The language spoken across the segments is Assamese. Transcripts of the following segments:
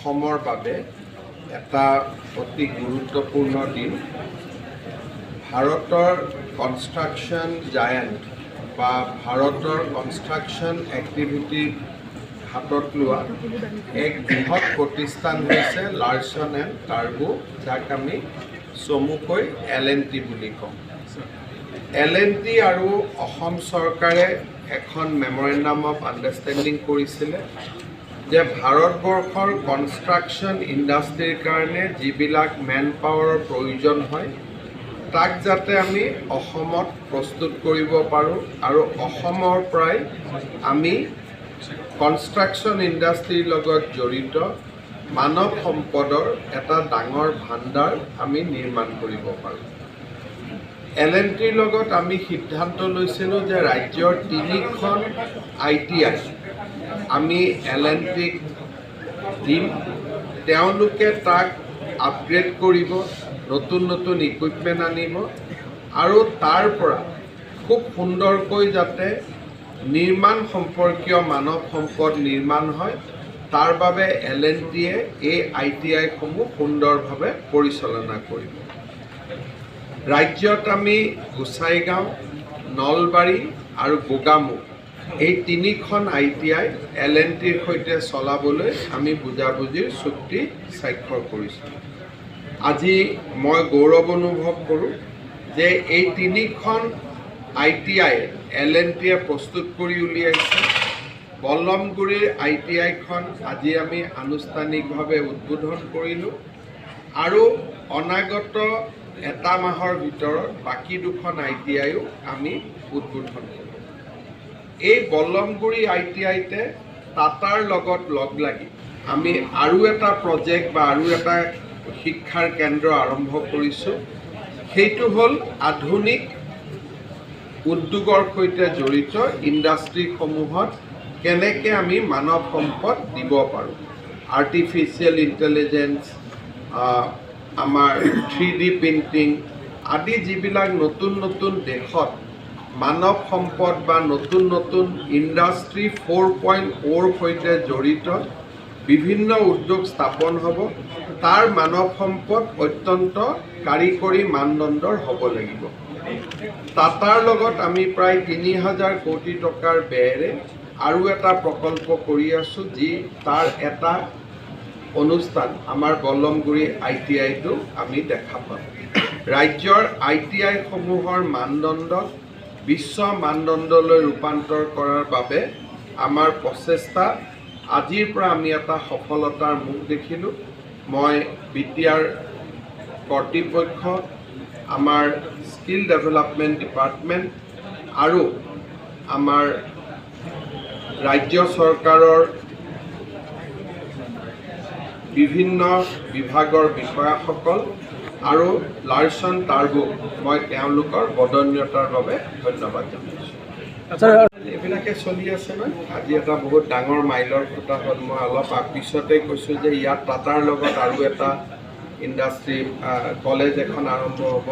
অসমৰ বাবে এটা অতি গুৰুত্বপূৰ্ণ দিন। ভাৰতৰ কনষ্ট্ৰাকশ্যন জায়াণ্ট বা ভাৰতৰ কনষ্ট্ৰাকশ্যন এক্টিভিটি হাতত লোৱা এক বৃহৎ প্ৰতিষ্ঠান হৈছে লাৰ্ছন এণ্ড টাৰ্বো, যাক আমি চমুকৈ L&T বুলি কওঁ। L&T আৰু অসম চৰকাৰে এখন মেমৰেণ্ডাম অফ আণ্ডাৰষ্টেণ্ডিং কৰিছিলে যে ভাৰতবৰ্ষৰ কনষ্ট্ৰাকশ্যন ইণ্ডাষ্ট্ৰীৰ কাৰণে যিবিলাক মেন পাৱাৰৰ প্ৰয়োজন হয় তাক যাতে আমি অসমত প্ৰস্তুত কৰিব পাৰোঁ আৰু অসমৰ পৰাই আমি কনষ্ট্ৰাকশ্যন ইণ্ডাষ্ট্ৰীৰ লগত জড়িত মানৱ সম্পদৰ এটা ডাঙৰ ভাণ্ডাৰ আমি নিৰ্মাণ কৰিব পাৰোঁ। L&Tৰ লগত আমি সিদ্ধান্ত লৈছিলোঁ যে ৰাজ্যৰ 3খন ITI আমি L&Tক দিম, তেওঁলোকে তাক আপগ্ৰেড কৰিব, নতুন নতুন ইকুইপমেণ্ট আনিব আৰু তাৰ পৰা খুব সুন্দৰকৈ যাতে নিৰ্মাণ সম্পৰ্কীয় মানৱ সম্পদ নিৰ্মাণ হয় তাৰ বাবে L&Tয়ে এই ITIসমূহ সুন্দৰভাৱে পৰিচালনা কৰিব। ৰাজ্যত আমি গোসাইগাঁও, নলবাৰী আৰু গোগামুখ এই 3খন ITI L&Tৰ সৈতে চলাবলৈ আমি বুজাবুজিৰ চুক্তি স্বাক্ষৰ কৰিছোঁ। আজি মই গৌৰৱ অনুভৱ কৰোঁ যে এই 3খন ITI L&Tয়ে প্ৰস্তুত কৰি উলিয়াইছে। বল্লমগুৰিৰ ITIখন আজি আমি আনুষ্ঠানিকভাৱে উদ্বোধন কৰিলোঁ আৰু অনাগত এটা মাহৰ ভিতৰত বাকী 2খন ITIও আমি উদ্বোধন কৰিম। এই বল্লমগুৰি ITIতে টাটাৰ লগত লগ লাগি আমি আৰু এটা প্ৰজেক্ট বা আৰু এটা শিক্ষাৰ কেন্দ্ৰ আৰম্ভ কৰিছোঁ। সেইটো হ'ল আধুনিক উদ্যোগৰ সৈতে জড়িত ইণ্ডাষ্ট্ৰীসমূহত কেনেকৈ আমি মানৱ সম্পদ দিব পাৰোঁ। আৰ্টিফিচিয়েল ইণ্টেলিজেঞ্চ, আমাৰ 3D প্ৰিণ্টিং আদি যিবিলাক নতুন নতুন দেশত মানৱ সম্পদ বা নতুন নতুন ইণ্ডাষ্ট্ৰী 4.0ৰ সৈতে জড়িত বিভিন্ন উদ্যোগ স্থাপন হ'ব, তাৰ মানৱ সম্পদ অত্যন্ত কাৰিকৰী মানদণ্ডৰ হ'ব লাগিব। টাটাৰ লগত আমি প্ৰায় 3,000 কোটি টকাৰ ব্যয়েৰে আৰু এটা প্ৰকল্প কৰি আছোঁ, যি তাৰ এটা অনুষ্ঠান আমাৰ বল্লমগুৰি ITIটো আমি দেখা পাম। ৰাজ্যৰ ITIসমূহৰ মানদণ্ডক বিশ্ব মানদণ্ডলৈ ৰূপান্তৰ কৰাৰ বাবে আমাৰ প্ৰচেষ্টা আজিৰ পৰা আমি এটা সফলতাৰ মুখ দেখিলোঁ। মই D.R কৰ্তৃপক্ষ, আমাৰ স্কিল ডেভেলপমেণ্ট ডিপাৰ্টমেণ্ট আৰু আমাৰ ৰাজ্য চৰকাৰৰ বিভিন্ন বিভাগৰ বিষয়াসকল আৰু লাৰ্ছন টাৰ্বো মই তেওঁলোকৰ বদন্যতাৰ বাবে ধন্যবাদ জনাইছোঁ। এইবিলাকে চলি আছে ন। আজি এটা বহুত ডাঙৰ মাইলৰ খুঁটা হ'ল। মই অলপ পিছতে কৈছোঁ যে ইয়াত টাটাৰ লগত আৰু এটা ইণ্ডাষ্ট্ৰী কলেজ এখন আৰম্ভ হ'ব।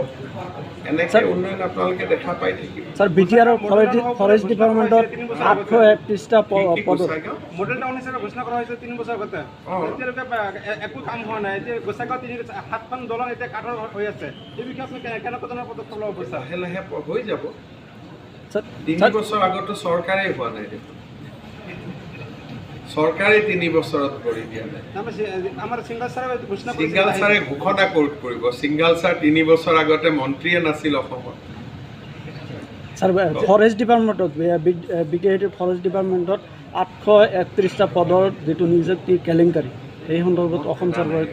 এনেকৈ উন্নয়ন আপোনালোকে দেখা পাই থাকিব। স্যাৰ BTR ফৰেষ্ট ডিপাৰ্টমেণ্টত 831টা মডেল টাউন হিচাপে ঘোষণা কৰা হৈছে 3 বছৰ আগতে। এতিয়ালৈকে একো কাম হোৱা নাই। এতিয়া গোসাইগাঁও 7খন দলং এতিয়া কাঠৰ হৈ আছে। এই বিষয়ে আপুনি কেনেকুৱা ধৰণৰ পদক্ষেপ ল'ব বিচাৰে? লাহে লাহে হৈ যাব। 3 বছৰ আগতো চৰকাৰেই হোৱা নাই দেখোন। চৰকাৰে 3 বছৰত কৰি দিয়া নাই। আমাৰ সিংগাল ছাৰে ঘোষণা কৰিছে। সিংগাল ছাৰে ঘোষণা ক'ত কৰিব? সিংগাল ছাৰ 3 বছৰ আগতে মন্ত্ৰীয়ে নাছিল অসমত। স্যাৰ ফৰেষ্ট ডিপাৰ্টমেণ্টত BTR ফৰেষ্ট ডিপাৰ্টমেণ্টত 831টা পদৰ যিটো নিযুক্তি কেলেংকাৰী, এই সন্দৰ্ভত অসম চৰকাৰে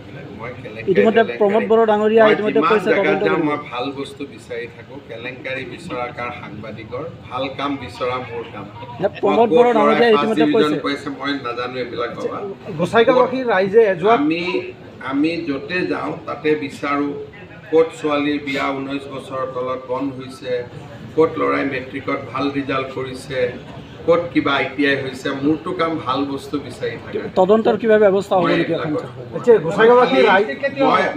ইতিমধ্যে প্ৰমোদ বড়ো ডাঙৰীয়া ইতিমধ্যে কৈছে মই ভাল বস্তু বিচাৰি থাকোঁ। কেলেংকাৰী বিচৰা কাৰ সাংবাদিকৰ, ভাল কাম বিচৰা মোৰ কাম। প্ৰমোদ বড়ো ডাঙৰীয়া ইতিমধ্যে কৈছে মই নাজানো এইবিলাক বাবা। গোসাইগাঁওবাসীৰ ৰাইজে আমি য'তে যাওঁ তাতে বিচাৰোঁ ক'ত ছোৱালীৰ বিয়া 19 বছৰৰ তলত বন্ধ হৈছে, ক'ত ল'ৰাই মেট্ৰিকত ভাল ৰিজাল্ট কৰিছে, ক'ত কিবা ITI হৈছে। মোৰতো কাম ভাল বস্তু বিচাৰি থাকে। তদন্তৰ কিবা ব্যৱস্থা হ'ব নেকি?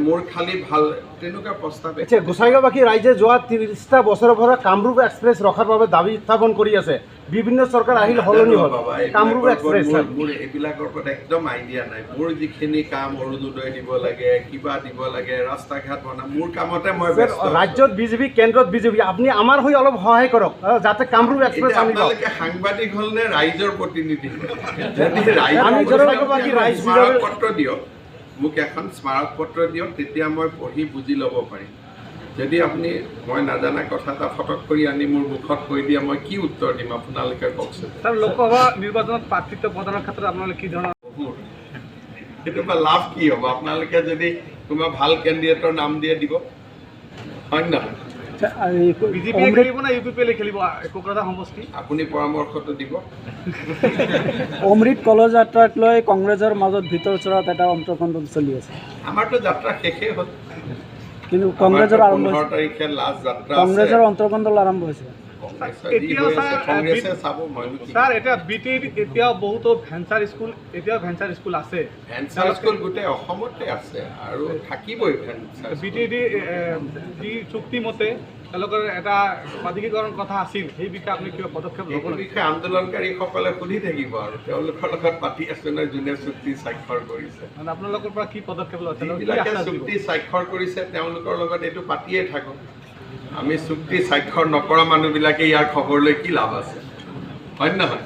মোৰ খালি ভাল তেনেকুৱা প্ৰস্তাৱ। গোসাইগাঁওবাসী ৰাইজে যোৱা 30টা বছৰৰ পৰা কামৰূপ এক্সপ্ৰেছ ৰখাৰ বাবে দাবী উত্থাপন কৰি আছে। বিভিন্ন চৰকাৰ আহিল সলনি হ'ল কামৰূপ এক্সপ্ৰেছ মোৰ এইবিলাকৰ ওপৰত একদম আইডিয়া নাই মোৰ যিখিনি কাম অৰুণোদয় দিব লাগে কিবা দিব লাগে ৰাস্তা ঘাট বনা মোৰ কামতে মই ৰাজ্যত বিজেপি কেন্দ্ৰত বিজেপি আপুনি আমাৰ হৈ অলপ সহায় কৰক যাতে কামৰূপ এক্সপ্ৰেছ আমি আপোনালোকে সাংবাদিক হ'ল নে ৰাইজৰ প্ৰতিনিধি পত্ৰ দিয়ক মোক এখন স্মাৰক পত্ৰ দিয়ক তেতিয়া মই পঢ়ি বুজি ল'ব পাৰিম যদি আপুনি মই নাজানা কথা এটা ফটক কৰি আনি মোৰ মুখত কৈ দিয়ে মই কি উত্তৰ দিম আপোনালোকে কওকচোন ছাৰ লোকসভা নিৰ্বাচনত প্ৰাৰ্থিত্ব প্ৰদানৰ ক্ষেত্ৰত আপোনালোকে কি ধৰণৰ সেইটো বা লাভ কি হ'ব আপোনালোকে যদি কোনোবা ভাল কেণ্ডিডেটৰ নাম দিয়ে দিব হয় নহয় বিজেপিয়ে খেলিব না ইউ পি পি এলে খেলিব কোকৰাঝাৰ সমষ্টি আপুনি পৰামৰ্শটো দিব অমৃত কলহ যাত্ৰাক লৈ কংগ্ৰেছৰ মাজত ভিতৰ চৰাত এটা অন্তৰ্কন্দল চলি আছে আমাৰতো যাত্ৰা শেষেই হ'ল কিন্তু কংগ্ৰেছৰ আৰম্ভ 15 তাৰিখে লাষ্ট যাত্ৰা কংগ্ৰেছৰ অন্তৰ্কন্দল আৰম্ভ হৈছে ছাৰ এতিয়া বিটিত এতিয়াও বহুতো ভেঞ্চাৰ স্কুল আছে ভেঞ্চাৰ স্কুল গোটেই অসমতে আছে আৰু থাকিবই ভেঞ্চাৰ বিটিডি যি চুক্তিমতে তেওঁলোকৰ এটা প্ৰাধিকৰণ কথা আছিল সেই বিষয়ে আপুনি কিবা পদক্ষেপ ল'ব এই বিষয়ে আন্দোলনকাৰীসকলে সুধি থাকিব আৰু তেওঁলোকৰ লগত পাতি আছে নে যোনে চুক্তি স্বাক্ষৰ কৰিছে মানে আপোনালোকৰ পৰা কি পদক্ষেপ লৈছে যিবিলাকে চুক্তি স্বাক্ষৰ কৰিছে তেওঁলোকৰ লগত এইটো পাতিয়ে থাকক আমি চুক্তি স্বাক্ষৰ নকৰা মানুহবিলাকে ইয়াৰ খবৰ লৈ কি লাভ আছে হয় নহয়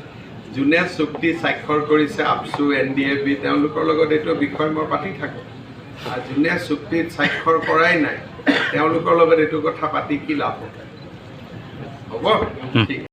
যোনে চুক্তি স্বাক্ষৰ কৰিছে আপচু NDAB তেওঁলোকৰ লগত এইটো বিষয় মই পাতি থাকোঁ আৰু যোনে চুক্তিত স্বাক্ষৰ কৰাই নাই তেওঁলোকৰ লগত এইটো কথা পাতি কি লাভ হ'ব ঠিক